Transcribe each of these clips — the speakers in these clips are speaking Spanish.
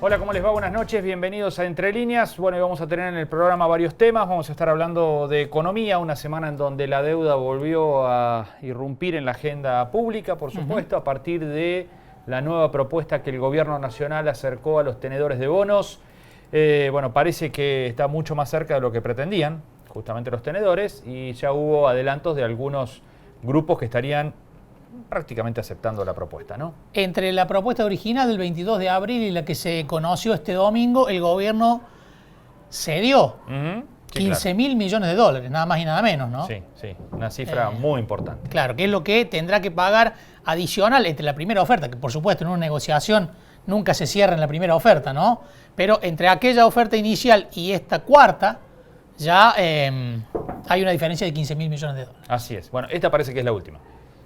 Hola, ¿cómo les va? Buenas noches, bienvenidos a Entre Líneas. Bueno, y vamos a tener en el programa varios temas. Vamos a estar hablando de economía, una semana en donde la deuda volvió a irrumpir en la agenda pública, por supuesto, a partir de la nueva propuesta que el gobierno nacional acercó a los tenedores de bonos. Bueno, parece que está mucho más cerca de lo que pretendían, justamente los tenedores, y ya hubo adelantos de algunos grupos que estarían prácticamente aceptando la propuesta, ¿no? Entre la propuesta original del 22 de abril y la que se conoció este domingo, el gobierno cedió 15.000 millones de dólares, nada más y nada menos, ¿no? Sí, sí, una cifra muy importante. Claro, que es lo que tendrá que pagar adicional entre la primera oferta, que por supuesto en una negociación nunca se cierra en la primera oferta, ¿no? Pero entre aquella oferta inicial y esta cuarta, ya hay una diferencia de 15.000 millones de dólares. Así es. Bueno, esta parece que es la última.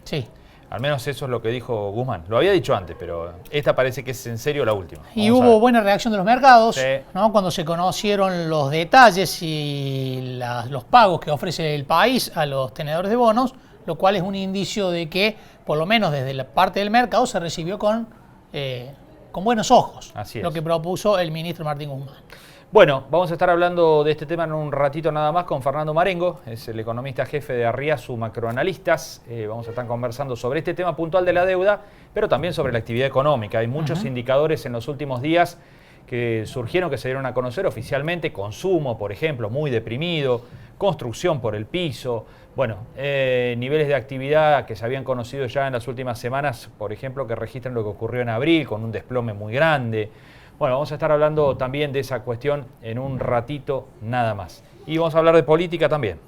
Sí. Al menos eso es lo que dijo Guzmán. Lo había dicho antes, pero esta parece que es en serio la última. Y hubo buena reacción de los mercados, sí, ¿no? Cuando se conocieron los detalles y los pagos que ofrece el país a los tenedores de bonos, lo cual es un indicio de que, por lo menos desde la parte del mercado, se recibió con buenos ojos. Así es. Lo que propuso el ministro Martín Guzmán. Bueno, vamos a estar hablando de este tema en un ratito nada más con Fernando Marengo, es el economista jefe de Arriazu Macroanalistas. Vamos a estar conversando sobre este tema puntual de la deuda, pero también sobre la actividad económica. Hay muchos indicadores en los últimos días que surgieron, que se dieron a conocer oficialmente. Consumo, por ejemplo, muy deprimido, construcción por el piso. Bueno, niveles de actividad que se habían conocido ya en las últimas semanas, por ejemplo, que registran lo que ocurrió en abril con un desplome muy grande. Bueno, vamos a estar hablando también de esa cuestión en un ratito nada más. Y vamos a hablar de política también.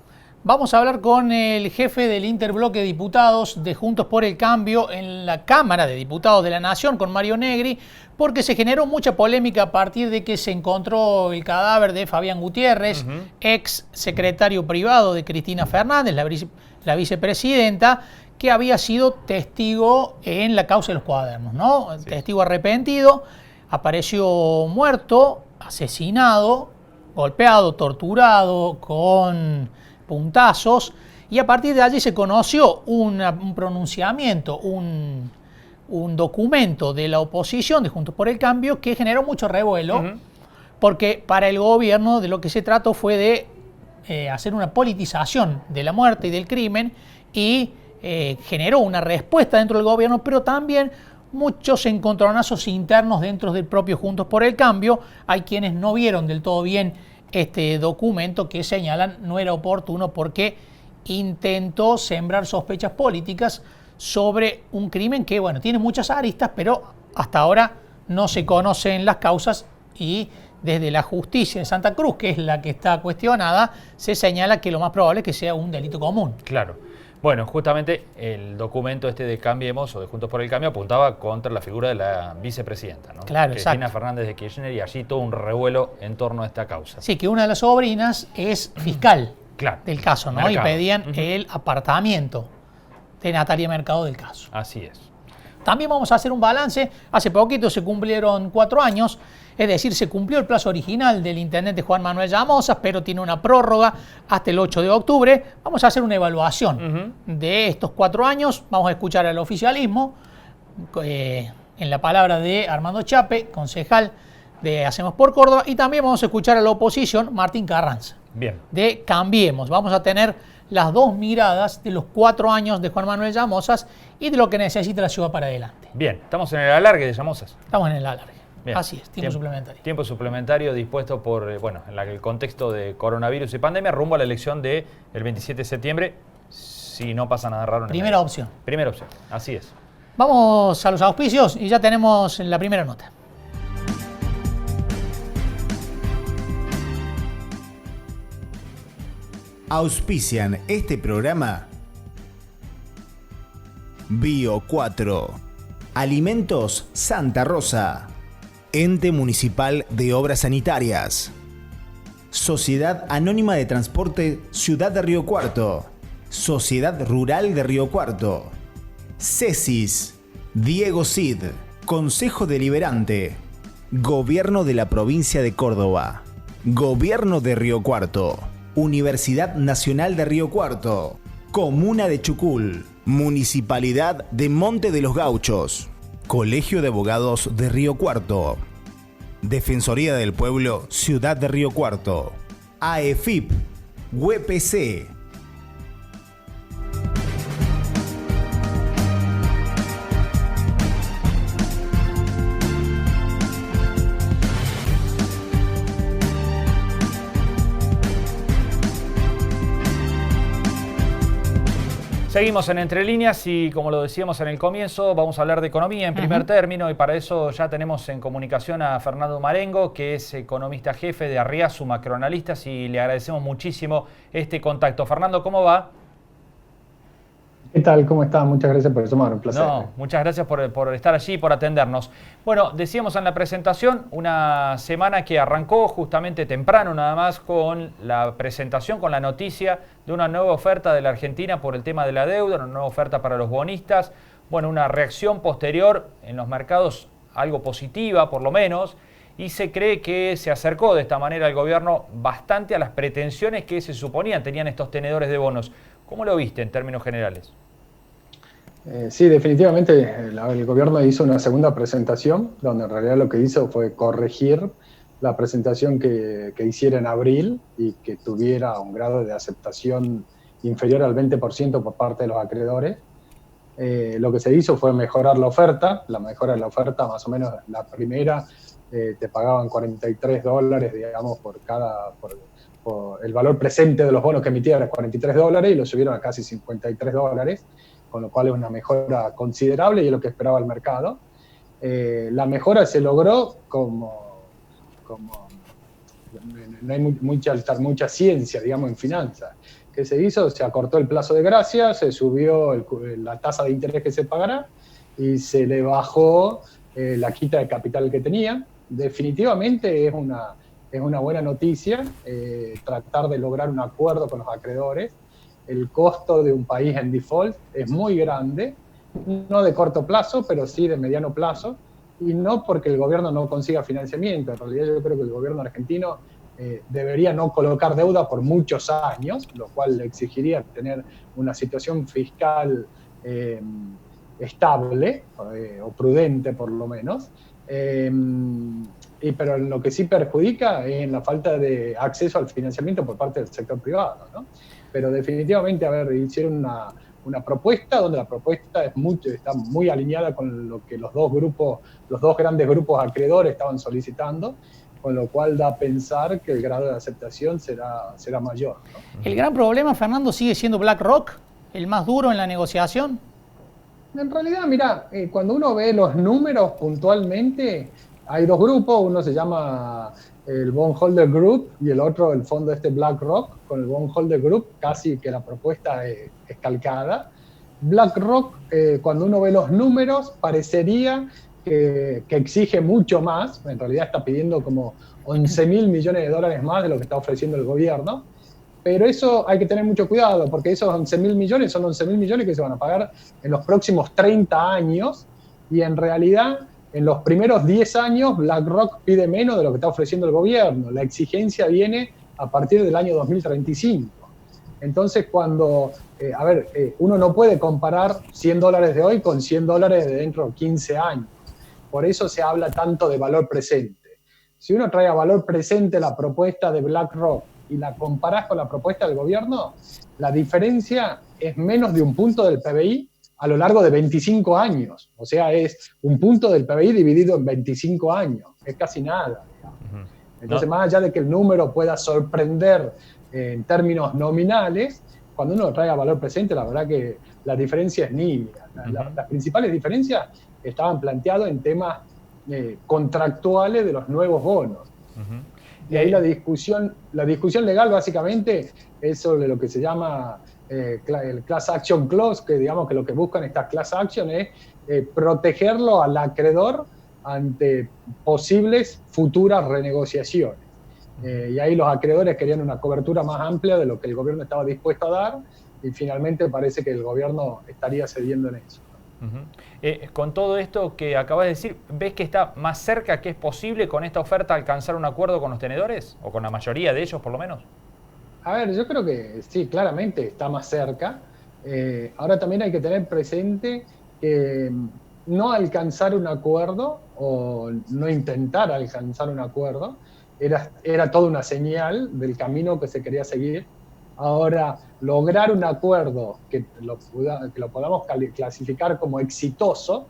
Vamos a hablar con el jefe del interbloque de diputados de Juntos por el Cambio en la Cámara de Diputados de la Nación, con Mario Negri, porque se generó mucha polémica a partir de que se encontró el cadáver de Fabián Gutiérrez, ex secretario privado de Cristina Fernández, la vicepresidenta, que había sido testigo en la causa de los cuadernos, ¿no? Sí. Testigo arrepentido. Apareció muerto, asesinado, golpeado, torturado, con puntazos, y a partir de allí se conoció un pronunciamiento, un documento de la oposición de Juntos por el Cambio que generó mucho revuelo, porque para el gobierno de lo que se trató fue de hacer una politización de la muerte y del crimen, y generó una respuesta dentro del gobierno, pero también muchos encontronazos internos dentro del propio Juntos por el Cambio. Hay quienes no vieron del todo bien este documento, que señalan no era oportuno porque intentó sembrar sospechas políticas sobre un crimen que, bueno, tiene muchas aristas, pero hasta ahora no se conocen las causas, y desde la justicia de Santa Cruz, que es la que está cuestionada, se señala que lo más probable es que sea un delito común. Claro. Bueno, justamente el documento este de Cambiemos o de Juntos por el Cambio apuntaba contra la figura de la vicepresidenta, ¿no? Claro, Cristina exacto. Fernández de Kirchner, y allí todo un revuelo en torno a esta causa. Sí, que una de las sobrinas es fiscal del caso, ¿no? Mercado. Y pedían el apartamiento de Natalia Mercado del caso. Así es. También vamos a hacer un balance. Hace poquito se cumplieron 4 años, es decir, se cumplió el plazo original del intendente Juan Manuel Llamosas, pero tiene una prórroga hasta el 8 de octubre. Vamos a hacer una evaluación de estos 4 años. Vamos a escuchar al oficialismo, en la palabra de Armando Chape, concejal de Hacemos por Córdoba, y también vamos a escuchar a la oposición, Martín Carranza, bien, de Cambiemos. Vamos a tener las dos miradas de los 4 años de Juan Manuel Llamosas y de lo que necesita la ciudad para adelante. Bien, estamos en el alargue de Llamosas. Estamos en el alargue. Bien. Así es, tiempo suplementario. Tiempo suplementario dispuesto por, en el contexto de coronavirus y pandemia, rumbo a la elección del 27 de septiembre, si no pasa nada raro. Primera opción. Primera opción, así es. Vamos a los auspicios y ya tenemos la primera nota. Auspician este programa Bio 4, Alimentos Santa Rosa, Ente Municipal de Obras Sanitarias, Sociedad Anónima de Transporte Ciudad de Río Cuarto, Sociedad Rural de Río Cuarto, CESIS, Diego Cid, Consejo Deliberante, Gobierno de la Provincia de Córdoba, Gobierno de Río Cuarto, Universidad Nacional de Río Cuarto, Comuna de Chucul, Municipalidad de Monte de los Gauchos, Colegio de Abogados de Río Cuarto, Defensoría del Pueblo, Ciudad de Río Cuarto. AEFIP, UPC. Seguimos en Entre Líneas y, como lo decíamos en el comienzo, vamos a hablar de economía en primer término, y para eso ya tenemos en comunicación a Fernando Marengo, que es economista jefe de Arriazu Macroanalistas, y le agradecemos muchísimo este contacto. Fernando, ¿cómo va? ¿Qué tal? ¿Cómo estás? Muchas gracias por llamar, un placer. No, muchas gracias por estar allí y por atendernos. Bueno, decíamos en la presentación, una semana que arrancó justamente temprano nada más con la presentación, con la noticia de una nueva oferta de la Argentina por el tema de la deuda, una nueva oferta para los bonistas. Bueno, una reacción posterior en los mercados algo positiva por lo menos, y se cree que se acercó de esta manera el gobierno bastante a las pretensiones que se suponían tenían estos tenedores de bonos. ¿Cómo lo viste en términos generales? Sí, definitivamente el gobierno hizo una segunda presentación, donde en realidad lo que hizo fue corregir la presentación que hiciera en abril y que tuviera un grado de aceptación inferior al 20% por parte de los acreedores. Lo que se hizo fue mejorar la oferta. La mejora de la oferta, más o menos la primera, te pagaban $43, digamos, por el valor presente de los bonos que emitían era $43 y lo subieron a casi $53, con lo cual es una mejora considerable y es lo que esperaba el mercado. La mejora se logró como no hay mucha ciencia, digamos, en finanzas. ¿Qué se hizo? Se acortó el plazo de gracia, se subió la tasa de interés que se pagará y se le bajó la quita de capital que tenía. Definitivamente es una buena noticia tratar de lograr un acuerdo con los acreedores. El costo de un país en default es muy grande, no de corto plazo, pero sí de mediano plazo, y no porque el gobierno no consiga financiamiento. En realidad yo creo que el gobierno argentino debería no colocar deuda por muchos años, lo cual le exigiría tener una situación fiscal estable, o prudente por lo menos, pero lo que sí perjudica es la falta de acceso al financiamiento por parte del sector privado, ¿no? Pero definitivamente, hicieron una propuesta donde la propuesta está muy alineada con lo que los dos grandes grupos acreedores estaban solicitando, con lo cual da a pensar que el grado de aceptación será mayor, ¿no? ¿El gran problema, Fernando, sigue siendo BlackRock, el más duro en la negociación? En realidad, mira, cuando uno ve los números puntualmente, hay dos grupos, uno se llama el Bondholder Group y el otro el fondo BlackRock. Con el Bondholder Group casi que la propuesta es calcada. BlackRock, cuando uno ve los números, parecería que exige mucho más. En realidad está pidiendo como $11.000 millones más de lo que está ofreciendo el gobierno. Pero eso hay que tener mucho cuidado, porque esos 11.000 millones son 11.000 millones que se van a pagar en los próximos 30 años, y en realidad en los primeros 10 años BlackRock pide menos de lo que está ofreciendo el gobierno. La exigencia viene a partir del año 2035. Entonces, uno no puede comparar $100 de hoy con $100 de dentro de 15 años. Por eso se habla tanto de valor presente. Si uno trae a valor presente la propuesta de BlackRock y la comparás con la propuesta del gobierno, la diferencia es menos de un punto del PBI a lo largo de 25 años. O sea, es un punto del PBI dividido en 25 años. Es casi nada, digamos. Entonces, más allá de que el número pueda sorprender en términos nominales, cuando uno lo trae a valor presente, la verdad que la diferencia es nítida. Las principales diferencias estaban planteadas en temas contractuales de los nuevos bonos. Y ahí la discusión legal básicamente es sobre lo que se llama el Class Action Clause, que digamos que lo que buscan estas Class Action es protegerlo al acreedor ante posibles futuras renegociaciones. Y ahí los acreedores querían una cobertura más amplia de lo que el gobierno estaba dispuesto a dar, y finalmente parece que el gobierno estaría cediendo en eso. Con todo esto que acabas de decir, ¿ves que está más cerca que es posible con esta oferta alcanzar un acuerdo con los tenedores? ¿O con la mayoría de ellos, por lo menos? A ver, yo creo que sí, claramente está más cerca. Ahora también hay que tener presente que no alcanzar un acuerdo o no intentar alcanzar un acuerdo, era toda una señal del camino que se quería seguir. Ahora, lograr un acuerdo que lo podamos clasificar como exitoso,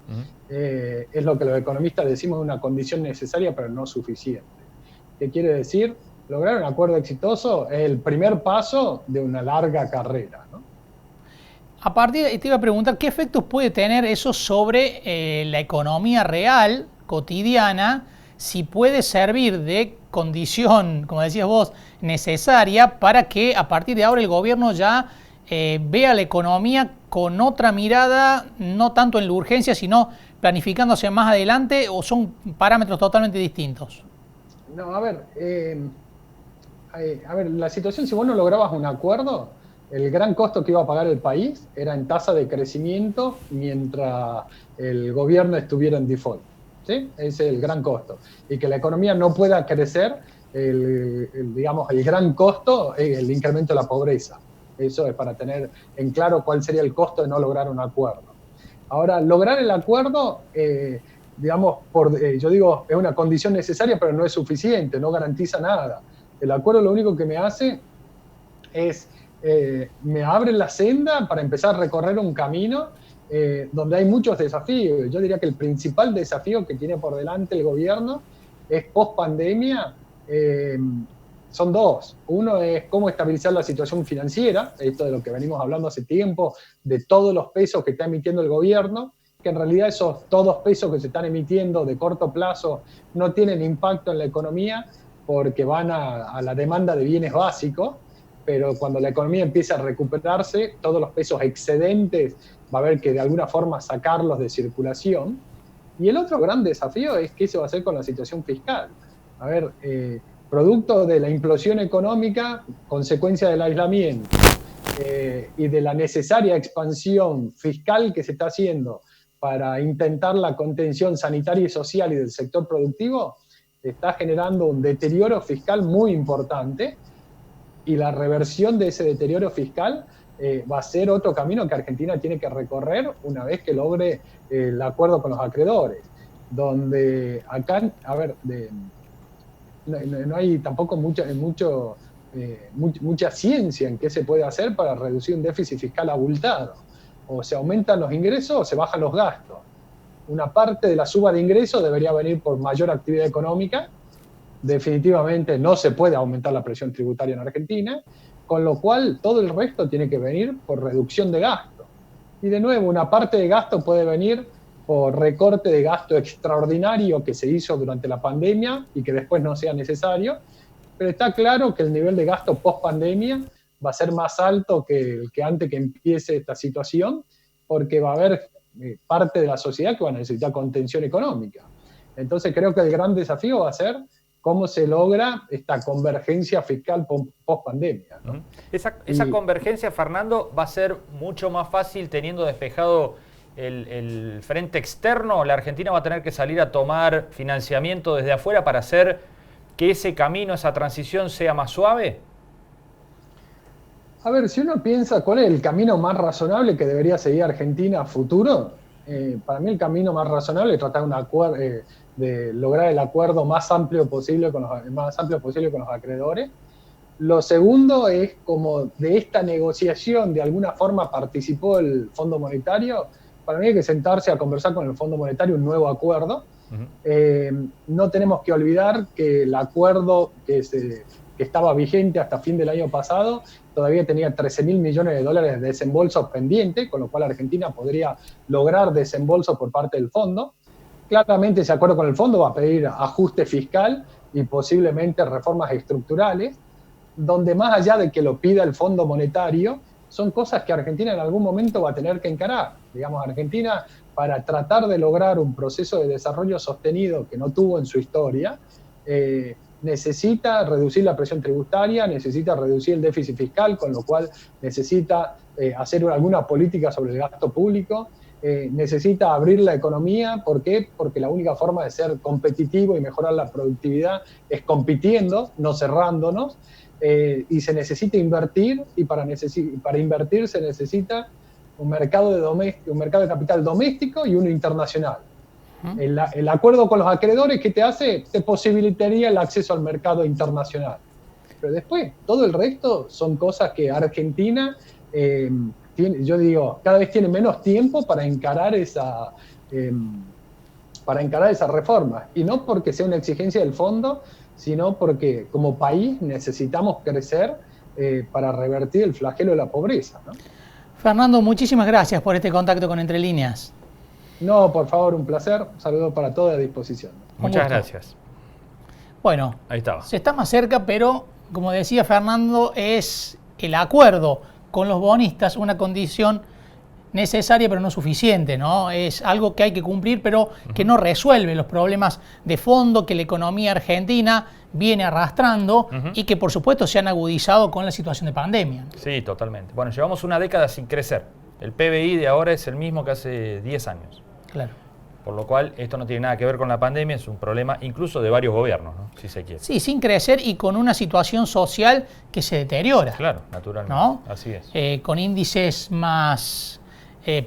es lo que los economistas decimos una condición necesaria pero no suficiente. ¿Qué quiere decir? Lograr un acuerdo exitoso es el primer paso de una larga carrera, ¿no? A partir de, te iba a preguntar, ¿qué efectos puede tener eso sobre la economía real, cotidiana, si puede servir de condición, como decías vos, necesaria para que a partir de ahora el gobierno ya vea la economía con otra mirada, no tanto en la urgencia, sino planificándose más adelante, o son parámetros totalmente distintos? No, a ver, la situación, si vos no lograbas un acuerdo, el gran costo que iba a pagar el país era en tasa de crecimiento mientras el gobierno estuviera en default, ¿sí? Ese es el gran costo. Y que la economía no pueda crecer, el gran costo es el incremento de la pobreza. Eso es para tener en claro cuál sería el costo de no lograr un acuerdo. Ahora, lograr el acuerdo, yo digo, es una condición necesaria, pero no es suficiente, no garantiza nada. El acuerdo lo único que me hace es, me abre la senda para empezar a recorrer un camino donde hay muchos desafíos. Yo diría que el principal desafío que tiene por delante el gobierno es post-pandemia. Son dos. Uno es cómo estabilizar la situación financiera, esto de lo que venimos hablando hace tiempo, de todos los pesos que está emitiendo el gobierno, que en realidad esos todos pesos que se están emitiendo de corto plazo no tienen impacto en la economía porque van a la demanda de bienes básicos, pero cuando la economía empieza a recuperarse, todos los pesos excedentes va a haber que de alguna forma sacarlos de circulación. Y el otro gran desafío es qué se va a hacer con la situación fiscal. A ver, producto de la implosión económica, consecuencia del aislamiento y de la necesaria expansión fiscal que se está haciendo para intentar la contención sanitaria y social y del sector productivo, está generando un deterioro fiscal muy importante, y la reversión de ese deterioro fiscal va a ser otro camino que Argentina tiene que recorrer una vez que logre el acuerdo con los acreedores, donde acá, no hay tampoco mucha ciencia en qué se puede hacer para reducir un déficit fiscal abultado. O se aumentan los ingresos o se bajan los gastos. Una parte de la suba de ingresos debería venir por mayor actividad económica. Definitivamente no se puede aumentar la presión tributaria en Argentina, con lo cual todo el resto tiene que venir por reducción de gasto. Y de nuevo, una parte de gasto puede venir por recorte de gasto extraordinario que se hizo durante la pandemia y que después no sea necesario, pero está claro que el nivel de gasto post-pandemia va a ser más alto que antes que empiece esta situación, porque va a haber parte de la sociedad que va a necesitar contención económica. Entonces creo que el gran desafío va a ser cómo se logra esta convergencia fiscal post-pandemia, ¿no? Esa convergencia, Fernando, va a ser mucho más fácil teniendo despejado el frente externo. La Argentina va a tener que salir a tomar financiamiento desde afuera para hacer que ese camino, esa transición sea más suave. A ver, si uno piensa cuál es el camino más razonable que debería seguir Argentina a futuro, para mí el camino más razonable es tratar de lograr el acuerdo más amplio posible con los acreedores. Lo segundo es, como de esta negociación de alguna forma participó el Fondo Monetario, para mí hay que sentarse a conversar con el Fondo Monetario un nuevo acuerdo. No tenemos que olvidar que el acuerdo que estaba vigente hasta fin del año pasado todavía tenía 13.000 millones de dólares de desembolsos pendientes, con lo cual Argentina podría lograr desembolsos por parte del fondo. Claramente ese acuerdo con el fondo va a pedir ajuste fiscal y posiblemente reformas estructurales, donde más allá de que lo pida el Fondo Monetario, son cosas que Argentina en algún momento va a tener que encarar. Digamos, Argentina, para tratar de lograr un proceso de desarrollo sostenido que no tuvo en su historia, necesita reducir la presión tributaria, necesita reducir el déficit fiscal, con lo cual necesita hacer alguna política sobre el gasto público, necesita abrir la economía. ¿Por qué? Porque la única forma de ser competitivo y mejorar la productividad es compitiendo, no cerrándonos, y se necesita invertir, y para invertir se necesita un mercado de capital doméstico y uno internacional. El acuerdo con los acreedores, ¿qué te hace? Te posibilitaría el acceso al mercado internacional. Pero después, todo el resto son cosas que Argentina, yo digo, cada vez tiene menos tiempo para encarar esa reforma. Y no porque sea una exigencia del fondo, sino porque como país necesitamos crecer para revertir el flagelo de la pobreza, ¿no? Fernando, muchísimas gracias por este contacto con Entre Líneas. No, por favor, un placer. Un saludo para todos, a disposición. Muchas gracias. Bueno, ahí estaba. Se está más cerca, pero como decía Fernando, es el acuerdo con los bonistas una condición necesaria pero no suficiente, ¿no? Es algo que hay que cumplir, pero que no resuelve los problemas de fondo que la economía argentina viene arrastrando y que por supuesto se han agudizado con la situación de pandemia. Sí, totalmente. Bueno, llevamos una década sin crecer. El PBI de ahora es el mismo que hace 10 años. Claro. Por lo cual, esto no tiene nada que ver con la pandemia, es un problema incluso de varios gobiernos, ¿no? Si se quiere. Sí, sin crecer y con una situación social que se deteriora. Claro, naturalmente. ¿No? Así es. Con índices más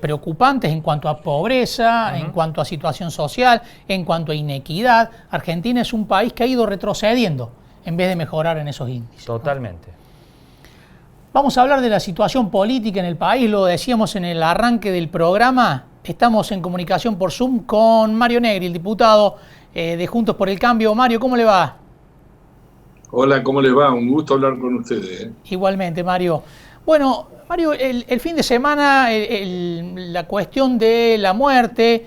preocupantes en cuanto a pobreza, en cuanto a situación social, en cuanto a inequidad. Argentina es un país que ha ido retrocediendo en vez de mejorar en esos índices. Totalmente. ¿No? Vamos a hablar de la situación política en el país, lo decíamos en el arranque del programa. Estamos en comunicación por Zoom con Mario Negri, el diputado de Juntos por el Cambio. Mario, ¿cómo le va? Hola, ¿cómo les va? Un gusto hablar con ustedes. Igualmente, Mario. Bueno, Mario, el fin de semana la cuestión de la muerte,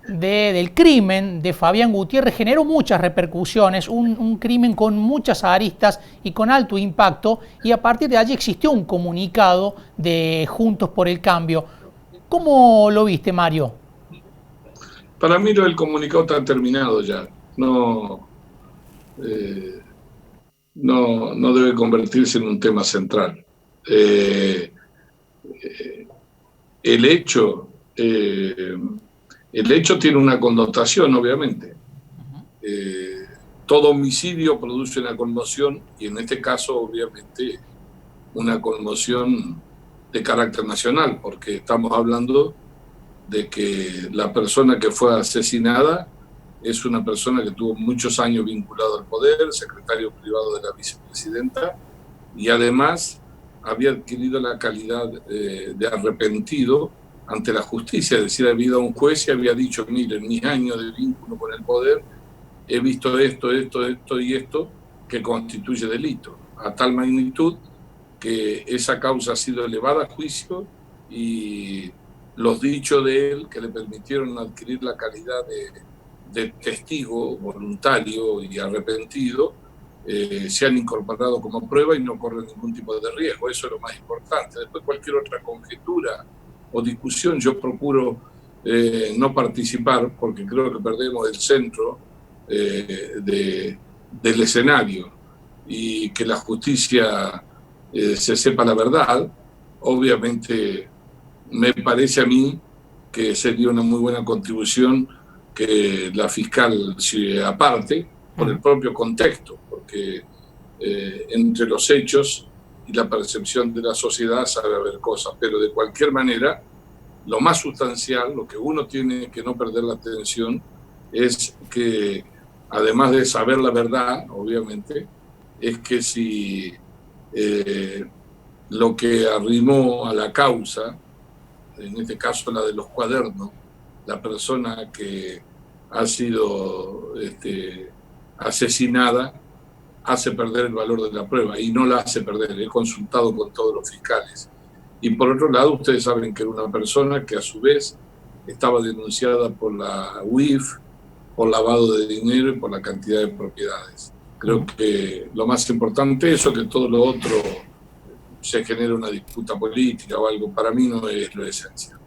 del crimen de Fabián Gutiérrez generó muchas repercusiones, un crimen con muchas aristas y con alto impacto, y a partir de allí existió un comunicado de Juntos por el Cambio. ¿Cómo lo viste, Mario? Para mí el comunicado está terminado ya. No debe convertirse en un tema central. El hecho tiene una connotación, obviamente. Todo homicidio produce una conmoción y en este caso, obviamente, una conmoción de carácter nacional, porque estamos hablando de que la persona que fue asesinada es una persona que tuvo muchos años vinculado al poder, secretario privado de la vicepresidenta, y además había adquirido la calidad de arrepentido ante la justicia, es decir, había ido a un juez y había dicho, miren, mis años de vínculo con el poder, he visto esto y esto, que constituye delito, a tal magnitud que esa causa ha sido elevada a juicio y los dichos de él que le permitieron adquirir la calidad de testigo voluntario y arrepentido se han incorporado como prueba y no corren ningún tipo de riesgo. Eso es lo más importante. Después cualquier otra conjetura o discusión yo procuro no participar porque creo que perdemos el centro del escenario y que la justicia se sepa la verdad. Obviamente me parece a mí que sería una muy buena contribución que la fiscal se aparte por el propio contexto, porque entre los hechos y la percepción de la sociedad sabe haber cosas, pero de cualquier manera lo más sustancial, lo que uno tiene que no perder la atención es que además de saber la verdad, obviamente, es que si lo que arrimó a la causa, en este caso la de los cuadernos, la persona que ha sido asesinada, hace perder el valor de la prueba y no la hace perder. He consultado con todos los fiscales. Y por otro lado, ustedes saben que era una persona que a su vez estaba denunciada por la UIF, por lavado de dinero y por la cantidad de propiedades. Creo que lo más importante es eso, que todo lo otro se genera una disputa política o algo. Para mí no es lo esencial.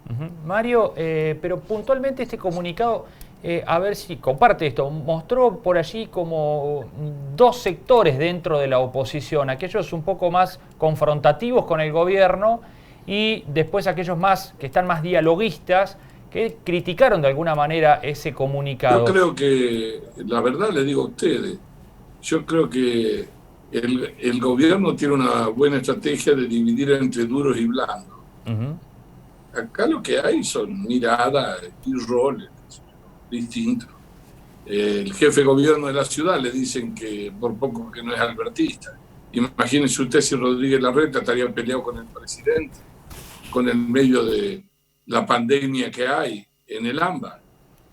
Mario, pero puntualmente este comunicado, a ver si comparte esto, mostró por allí como dos sectores dentro de la oposición, aquellos un poco más confrontativos con el gobierno y después aquellos más que están más dialoguistas, que criticaron de alguna manera ese comunicado. Yo creo que, la verdad le digo a ustedes, yo creo que el gobierno tiene una buena estrategia de dividir entre duros y blandos. Acá lo que hay son miradas y roles. distinto. El jefe de gobierno de la ciudad le dicen que por poco que no es albertista. Imagínense usted si Rodríguez Larreta estaría peleado con el presidente, con el medio de la pandemia que hay en el AMBA.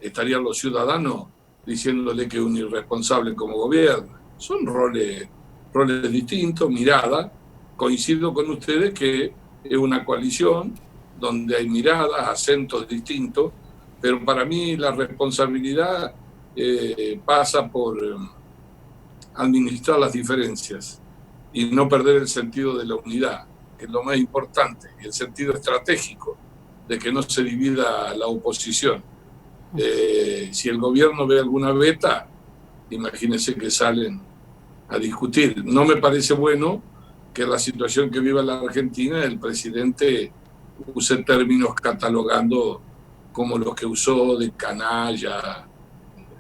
Estarían los ciudadanos diciéndole que es un irresponsable como gobierno. Son roles distintos, mirada. Coincido con ustedes que es una coalición donde hay miradas, acentos distintos, pero para mí la responsabilidad pasa por administrar las diferencias y no perder el sentido de la unidad, que es lo más importante, y el sentido estratégico de que no se divida la oposición. Si el gobierno ve alguna veta, imagínense que salen a discutir. No me parece bueno que la situación que vive la Argentina, el presidente use términos catalogando como los que usó de canalla.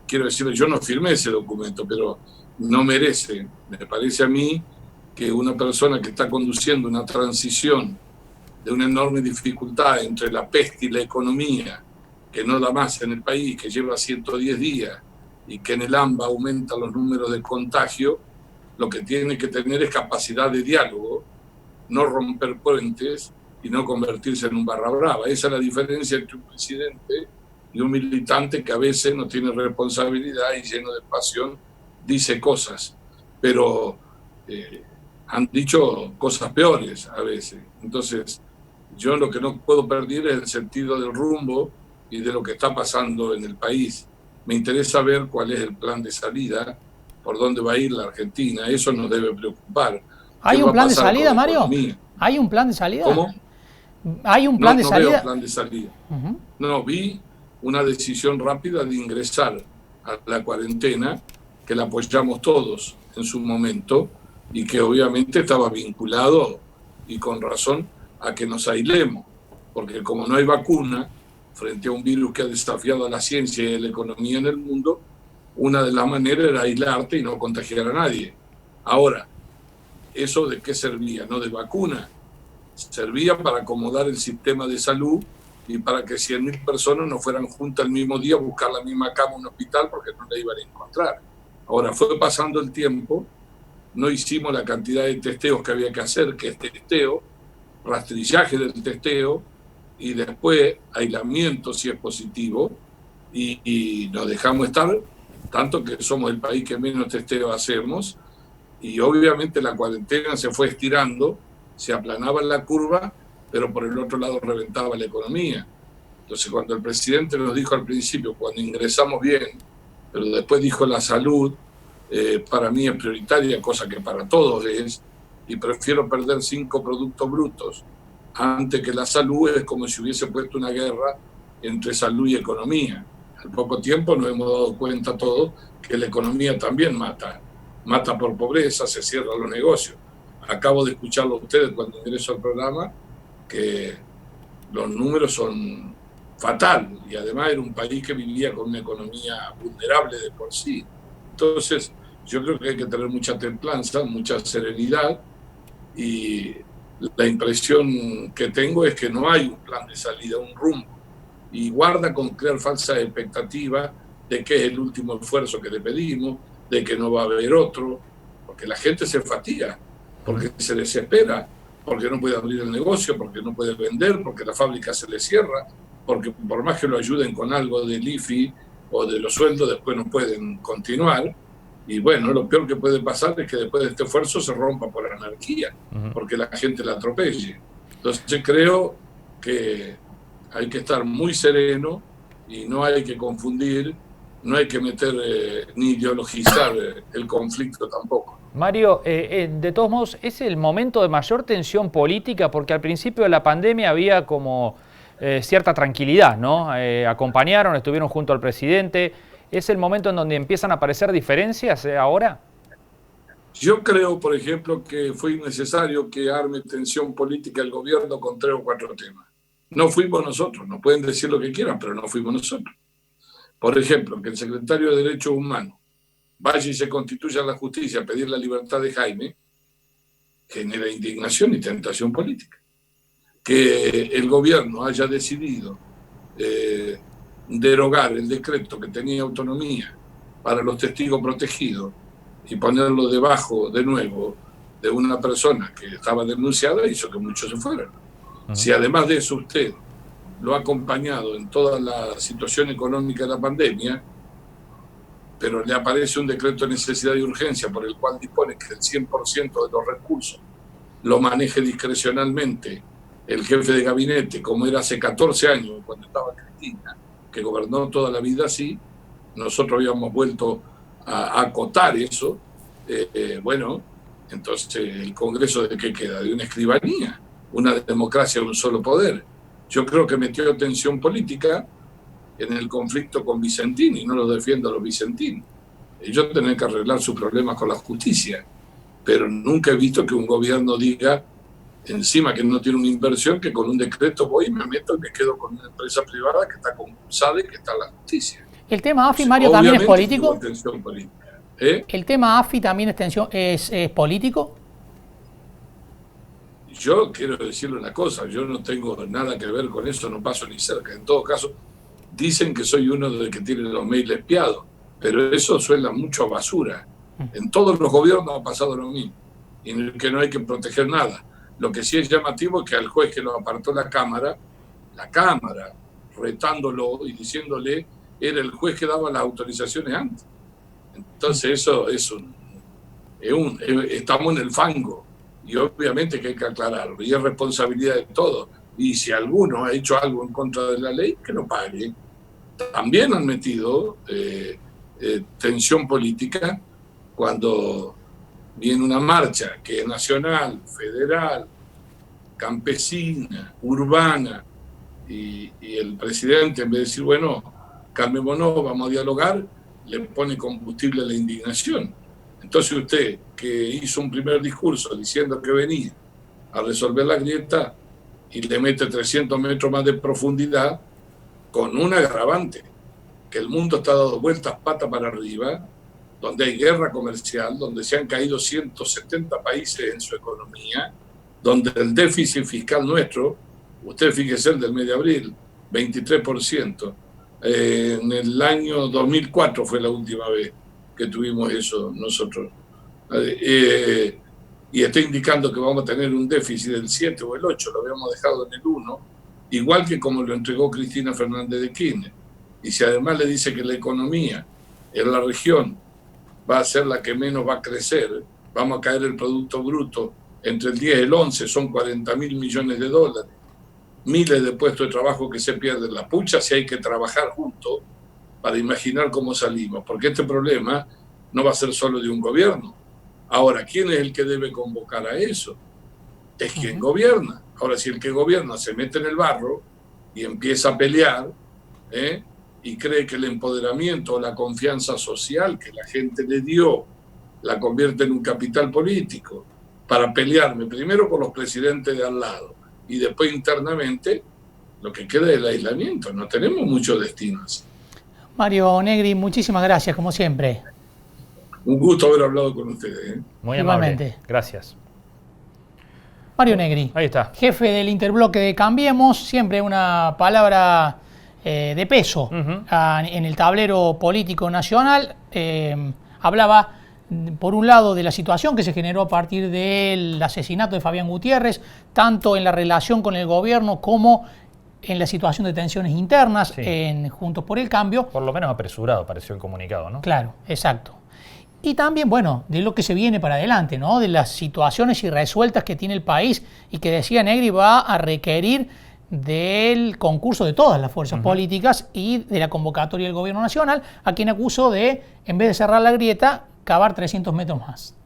Quiero decir, yo no firmé ese documento, pero no merece, me parece a mí, que una persona que está conduciendo una transición de una enorme dificultad entre la peste y la economía, que no da más en el país, que lleva 110 días y que en el AMBA aumentan los números de contagio, lo que tiene que tener es capacidad de diálogo, no romper puentes y no convertirse en un barra brava. Esa es la diferencia entre un presidente y un militante que a veces no tiene responsabilidad y lleno de pasión dice cosas, pero han dicho cosas peores a veces. Entonces, yo lo que no puedo perder es el sentido del rumbo y de lo que está pasando en el país. Me interesa ver cuál es el plan de salida, por dónde va a ir la Argentina. Eso nos debe preocupar. ¿Hay un plan de salida, Mario? ¿Hay un plan de salida? ¿Cómo? ¿Hay un plan de salida? No veo plan de salida. No, vi una decisión rápida de ingresar a la cuarentena, que la apoyamos todos en su momento, y que obviamente estaba vinculado, y con razón, a que nos aislemos, porque como no hay vacuna frente a un virus que ha desafiado a la ciencia y a la economía en el mundo, una de las maneras era aislarte y no contagiar a nadie. Ahora, ¿eso de qué servía? No de vacuna. Servía para acomodar el sistema de salud y para que 100.000 personas no fueran juntas el mismo día a buscar la misma cama en un hospital porque no la iban a encontrar. Ahora, fue pasando el tiempo, no hicimos la cantidad de testeos que había que hacer, que es testeo, rastrillaje del testeo y después aislamiento si es positivo, y nos dejamos estar, tanto que somos el país que menos testeo hacemos, y obviamente la cuarentena se fue estirando, se aplanaba la curva, pero por el otro lado reventaba la economía. Entonces, cuando el presidente nos dijo al principio, cuando ingresamos bien, pero después dijo la salud, para mí es prioritaria, cosa que para todos es, y prefiero perder 5 productos brutos antes que la salud, es como si hubiese puesto una guerra entre salud y economía. Al poco tiempo nos hemos dado cuenta todos que la economía también mata por pobreza, se cierran los negocios. Acabo de escucharlo a ustedes cuando ingreso al programa, que los números son fatal, y además era un país que vivía con una economía vulnerable de por sí. Entonces, yo creo que hay que tener mucha templanza, mucha serenidad, y la impresión que tengo es que no hay un plan de salida, un rumbo, y guarda con crear falsas expectativas de que es el último esfuerzo que le pedimos, de que no va a haber otro, porque la gente se fatiga, porque se desespera, porque no puede abrir el negocio, porque no puede vender, porque la fábrica se le cierra, porque por más que lo ayuden con algo del IFI o de los sueldos, después no pueden continuar. Y bueno, lo peor que puede pasar es que después de este esfuerzo se rompa por anarquía, porque la gente la atropelle. Entonces creo que hay que estar muy sereno y no hay que confundir, no hay que meter ni ideologizar el conflicto tampoco. Mario, de todos modos, ¿es el momento de mayor tensión política? Porque al principio de la pandemia había como cierta tranquilidad, ¿no? Acompañaron, estuvieron junto al presidente. ¿Es el momento en donde empiezan a aparecer diferencias ahora? Yo creo, por ejemplo, que fue innecesario que arme tensión política el gobierno con 3 o 4 temas. No fuimos nosotros, nos pueden decir lo que quieran, pero no fuimos nosotros. Por ejemplo, que el secretario de Derechos Humanos vaya y se constituya la justicia a pedir la libertad de Jaime, genera indignación y tentación política. Que el gobierno haya decidido derogar el decreto que tenía autonomía para los testigos protegidos y ponerlo debajo de nuevo de una persona que estaba denunciada, hizo que muchos se fueran. Si además de eso usted lo ha acompañado en toda la situación económica de la pandemia, pero le aparece un decreto de necesidad y urgencia por el cual dispone que el 100% de los recursos lo maneje discrecionalmente el jefe de gabinete, como era hace 14 años cuando estaba Cristina, que gobernó toda la vida así. Nosotros habíamos vuelto a acotar eso. Bueno, entonces el Congreso, ¿de qué queda? De una escribanía, una democracia de un solo poder. Yo creo que metió tensión política en el conflicto con Vicentini, no lo defiendo a los Vicentini. Ellos tienen que arreglar sus problemas con la justicia, pero nunca he visto que un gobierno diga, encima que no tiene una inversión, que con un decreto voy y me meto y me quedo con una empresa privada que está concursada y que está en la justicia. ¿El tema AFI, Mario, también es político? Política. ¿El tema AFI también es político? Yo quiero decirle una cosa, yo no tengo nada que ver con eso, no paso ni cerca. En todo caso, dicen que soy uno de los que tiene los mails espiados, pero eso suena mucho a basura. En todos los gobiernos ha pasado lo mismo, y que no hay que proteger nada. Lo que sí es llamativo es que al juez que lo apartó la Cámara, retándolo y diciéndole, era el juez que daba las autorizaciones antes. Entonces eso estamos en el fango, y obviamente que hay que aclararlo, y es responsabilidad de todos. Y si alguno ha hecho algo en contra de la ley, que lo pague. También han metido tensión política cuando viene una marcha que es nacional, federal, campesina, urbana, y el presidente, en vez de decir, bueno, calmémonos, vamos a dialogar, le pone combustible a la indignación. Entonces usted, que hizo un primer discurso diciendo que venía a resolver la grieta y le mete 300 metros más de profundidad, con un agravante, que el mundo está dando vueltas pata para arriba, donde hay guerra comercial, donde se han caído 170 países en su economía, donde el déficit fiscal nuestro, usted fíjese el del mes de abril, 23%. En el año 2004 fue la última vez que tuvimos eso nosotros. Y está indicando que vamos a tener un déficit del 7 o el 8, lo habíamos dejado en el 1, igual que como lo entregó Cristina Fernández de Kirchner. Y si además le dice que la economía en la región va a ser la que menos va a crecer, vamos a caer el Producto Bruto entre el 10 y el 11, son 40.000 millones de dólares, miles de puestos de trabajo que se pierden. La pucha, si hay que trabajar juntos para imaginar cómo salimos, porque este problema no va a ser solo de un gobierno. Ahora, ¿quién es el que debe convocar a eso? Es quien gobierna. Ahora, si el que gobierna se mete en el barro y empieza a pelear, y cree que el empoderamiento o la confianza social que la gente le dio la convierte en un capital político para pelearme primero con los presidentes de al lado y después internamente, lo que queda es el aislamiento. No tenemos muchos destinos. Mario Negri, muchísimas gracias, como siempre. Un gusto haber hablado con ustedes. Muy Igualmente. amable. Gracias. Mario Negri, Ahí está. jefe del interbloque de Cambiemos, siempre una palabra de peso en el tablero político nacional. Hablaba, por un lado, de la situación que se generó a partir del asesinato de Fabián Gutiérrez, tanto en la relación con el gobierno como en la situación de tensiones internas en Juntos por el Cambio. Por lo menos apresurado pareció el comunicado, ¿no? Claro, exacto. Y también, bueno, de lo que se viene para adelante, ¿no? De las situaciones irresueltas que tiene el país y que, decía Negri, va a requerir del concurso de todas las fuerzas políticas y de la convocatoria del gobierno nacional, a quien acusó de, en vez de cerrar la grieta, cavar 300 metros más.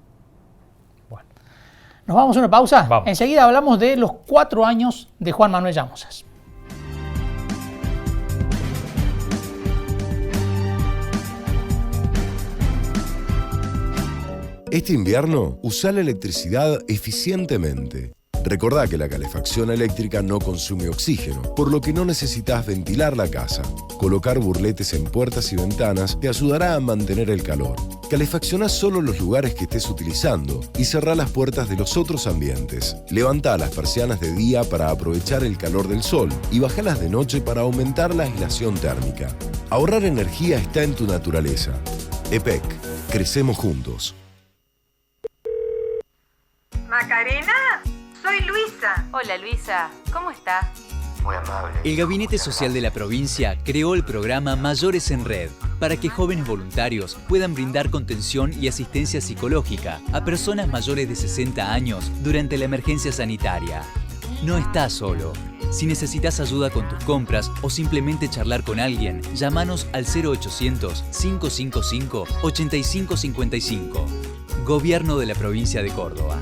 Bueno, ¿nos vamos a una pausa? Vamos. Enseguida hablamos de los 4 años de Juan Manuel Llamosas. Este invierno, usa la electricidad eficientemente. Recordá que la calefacción eléctrica no consume oxígeno, por lo que no necesitas ventilar la casa. Colocar burletes en puertas y ventanas te ayudará a mantener el calor. Calefacciona solo los lugares que estés utilizando y cerrá las puertas de los otros ambientes. Levantá las persianas de día para aprovechar el calor del sol y bajalas de noche para aumentar la aislación térmica. Ahorrar energía está en tu naturaleza. EPEC. Crecemos juntos. ¿Macarena? Soy Luisa. Hola Luisa, ¿cómo estás? Muy amable. El Gabinete Social de la provincia creó el programa Mayores en Red para que jóvenes voluntarios puedan brindar contención y asistencia psicológica a personas mayores de 60 años durante la emergencia sanitaria. No estás solo. Si necesitas ayuda con tus compras o simplemente charlar con alguien, llámanos al 0800-555-8555. Gobierno de la provincia de Córdoba.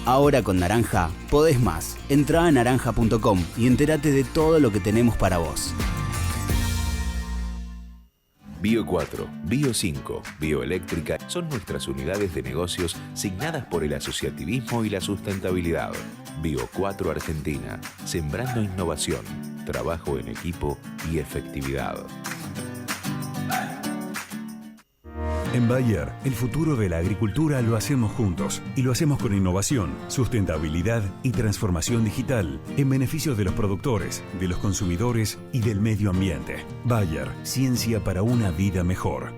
Ahora con Naranja, podés más. Entrá a naranja.com y entérate de todo lo que tenemos para vos. Bio 4, Bio 5, Bioeléctrica son nuestras unidades de negocios signadas por el asociativismo y la sustentabilidad. Bio 4 Argentina, sembrando innovación, trabajo en equipo y efectividad. En Bayer, el futuro de la agricultura lo hacemos juntos y lo hacemos con innovación, sustentabilidad y transformación digital en beneficio de los productores, de los consumidores y del medio ambiente. Bayer, ciencia para una vida mejor.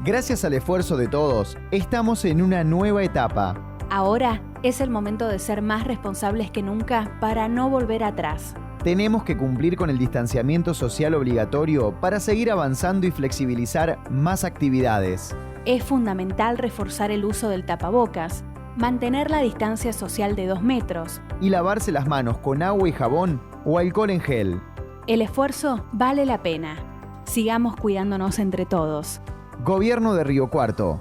Gracias al esfuerzo de todos, estamos en una nueva etapa. Ahora es el momento de ser más responsables que nunca para no volver atrás. Tenemos que cumplir con el distanciamiento social obligatorio para seguir avanzando y flexibilizar más actividades. Es fundamental reforzar el uso del tapabocas, mantener la distancia social de 2 metros y lavarse las manos con agua y jabón o alcohol en gel. El esfuerzo vale la pena. Sigamos cuidándonos entre todos. Gobierno de Río Cuarto.